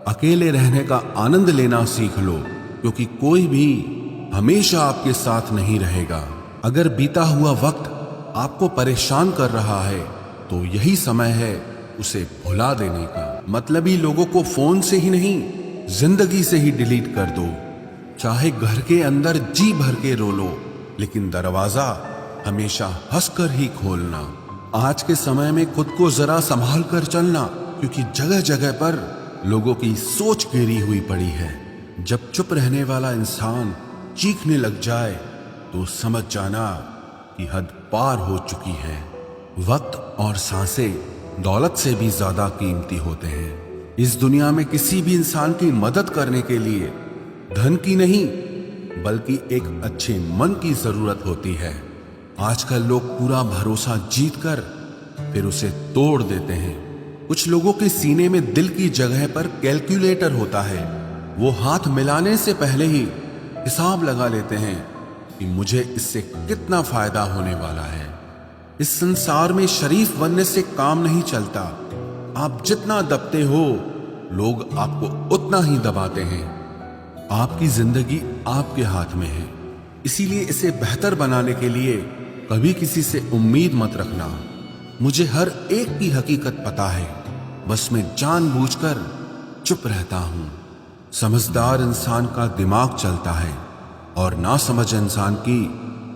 अकेले रहने का आनंद लेना सीख लो, क्योंकि कोई भी हमेशा आपके साथ नहीं रहेगा। अगर बीता हुआ वक्त आपको परेशान कर रहा है तो यही समय है उसे भुला देने का। मतलबी लोगों को फोन से ही नहीं, जिंदगी से ही डिलीट कर दो। चाहे घर के अंदर जी भर के रो लो, लेकिन दरवाजा हमेशा हंसकर ही खोलना। आज के समय में खुद को जरा संभाल कर चलना, क्योंकि जगह जगह पर लोगों की सोच घेरी हुई पड़ी है। जब चुप रहने वाला इंसान चीखने लग जाए तो समझ जाना कि हद पार हो चुकी है। वक्त और सांसें दौलत से भी ज्यादा कीमती होते हैं। इस दुनिया में किसी भी इंसान की मदद करने के लिए धन की नहीं, बल्कि एक अच्छे मन की जरूरत होती है। आजकल लोग पूरा भरोसा जीतकर फिर उसे तोड़ देते हैं। कुछ लोगों के सीने में दिल की जगह पर कैलकुलेटर होता है। वो हाथ मिलाने से पहले ही हिसाब लगा लेते हैं कि मुझे इससे कितना फायदा होने वाला है। इस संसार में शरीफ बनने से काम नहीं चलता। आप जितना दबते हो, लोग आपको उतना ही दबाते हैं। आपकी जिंदगी आपके हाथ में है, इसीलिए इसे बेहतर बनाने के लिए कभी किसी से उम्मीद मत रखना। मुझे हर एक की हकीकत पता है, बस मैं जानबूझकर चुप रहता हूं। समझदार इंसान का दिमाग चलता है और नासमझ इंसान की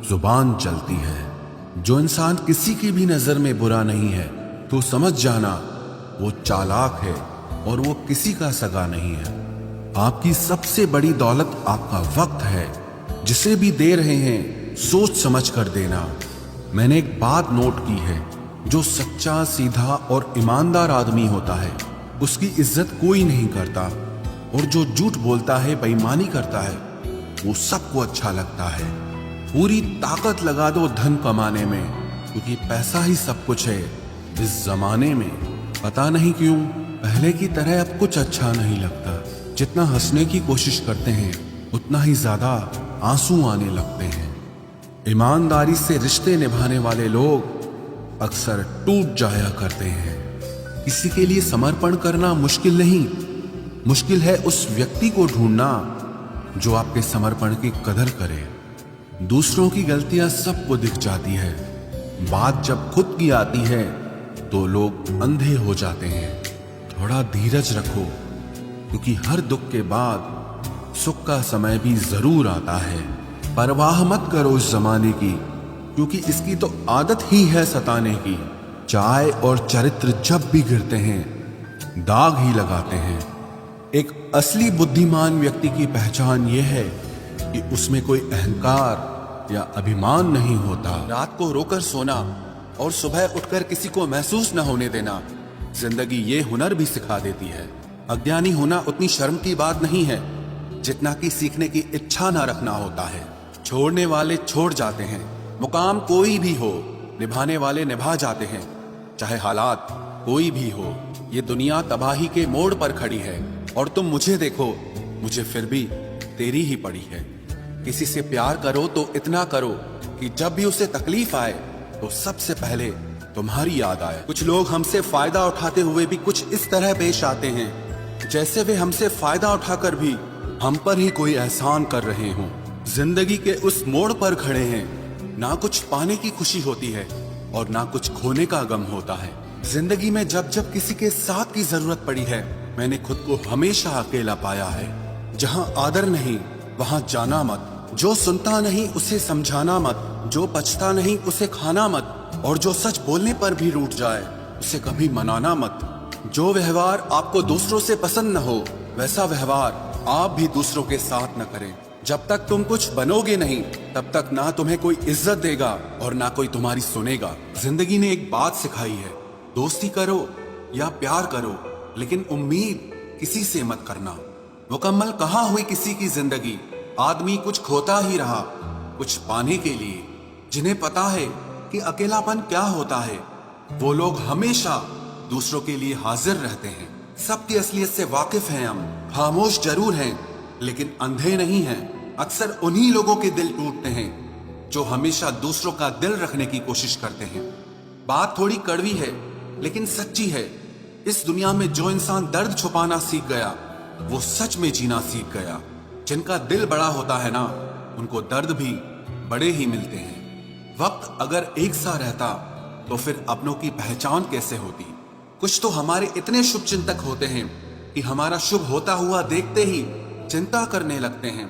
जुबान चलती है। जो इंसान किसी की भी नजर में बुरा नहीं है तो समझ जाना वो चालाक है और वो किसी का सगा नहीं है। आपकी सबसे बड़ी दौलत आपका वक्त है। जिसे भी दे रहे हैं सोच समझ कर देना। मैंने एक बात नोट की है, जो सच्चा, सीधा और ईमानदार आदमी होता है उसकी इज्जत कोई नहीं करता, और जो झूठ बोलता है, बेईमानी करता है, वो सबको अच्छा लगता है। पूरी ताकत लगा दो धन कमाने में, क्योंकि पैसा ही सब कुछ है इस जमाने में। पता नहीं क्यों पहले की तरह अब कुछ अच्छा नहीं लगता। जितना हंसने की कोशिश करते हैं उतना ही ज्यादा आंसू आने लगते हैं। ईमानदारी से रिश्ते निभाने वाले लोग अक्सर टूट जाया करते हैं। किसी के लिए समर्पण करना मुश्किल नहीं, मुश्किल है उस व्यक्ति को ढूंढना जो आपके समर्पण की कदर करे। दूसरों की गलतियां सबको दिख जाती है, बात जब खुद की आती है तो लोग अंधे हो जाते हैं। थोड़ा धीरज रखो, क्योंकि हर दुख के बाद सुख का समय भी जरूर आता है। परवाह मत करो इस जमाने की, क्योंकि इसकी तो आदत ही है सताने की। चाय और चरित्र जब भी गिरते हैं दाग ही लगाते हैं। एक असली बुद्धिमान व्यक्ति की पहचान यह है कि उसमें कोई अहंकार या अभिमान नहीं होता। रात को रोकर सोना और सुबह उठकर किसी को महसूस न होने देना, जिंदगी ये हुनर भी सिखा देती है। अज्ञानी होना उतनी शर्म की बात नहीं है जितना कि सीखने की इच्छा ना रखना होता है। छोड़ने वाले छोड़ जाते हैं, मुकाम कोई भी हो, निभाने वाले निभा जाते हैं। चाहे हालात कोई भी हो, ये दुनिया तबाही के मोड़ पर खड़ी है और तुम मुझे देखो, मुझे फिर भी तेरी ही पड़ी है। किसी से प्यार करो तो इतना करो कि जब भी उसे तकलीफ आए तो सबसे पहले तुम्हारी याद आए। कुछ लोग हमसे फायदा उठाते हुए भी कुछ इस तरह पेश आते हैं जैसे वे हमसे फायदा उठाकर भी हम पर ही कोई एहसान कर रहे हों। जिंदगी के उस मोड़ पर खड़े हैं, ना कुछ पाने की खुशी होती है और ना कुछ खोने का गम होता है। जिंदगी में जब जब किसी के साथ की जरूरत पड़ी है, मैंने खुद को हमेशा अकेला पाया है। जहां आदर नहीं वहां जाना मत, जो सुनता नहीं उसे समझाना मत, जो पछता नहीं उसे खाना मत, और जो सच बोलने पर भी रूठ जाए उसे कभी मनाना मत। जो व्यवहार आपको दूसरों से पसंद न हो, वैसा व्यवहार आप भी दूसरों के साथ न करें। जब तक तुम कुछ बनोगे नहीं, तब तक ना तुम्हें कोई इज्जत देगा और ना कोई तुम्हारी सुनेगा। जिंदगी ने एक बात सिखाई है, दोस्ती करो या प्यार करो, लेकिन उम्मीद किसी से मत करना। मुकम्मल कहाँ हुई किसी की जिंदगी, आदमी कुछ खोता ही रहा कुछ पाने के लिए। जिन्हें पता है कि अकेलापन क्या होता है, वो लोग हमेशा दूसरों के लिए हाजिर रहते हैं। सबकी असलियत से वाकिफ हैं हम, खामोश जरूर हैं लेकिन अंधे नहीं हैं। अक्सर उन्हीं लोगों के दिल टूटते हैं जो हमेशा दूसरों का दिल रखने की कोशिश करते हैं। बात थोड़ी कड़वी है लेकिन सच्ची है। इस दुनिया में जो इंसान दर्द छुपाना सीख गया वो सच में जीना सीख गया। जिनका दिल बड़ा होता है ना, उनको दर्द भी बड़े ही मिलते हैं। वक्त अगर एक सा रहता तो फिर अपनों की पहचान कैसे होती। कुछ तो हमारे इतने शुभ चिंतक होते हैं कि हमारा शुभ होता हुआ देखते ही चिंता करने लगते हैं।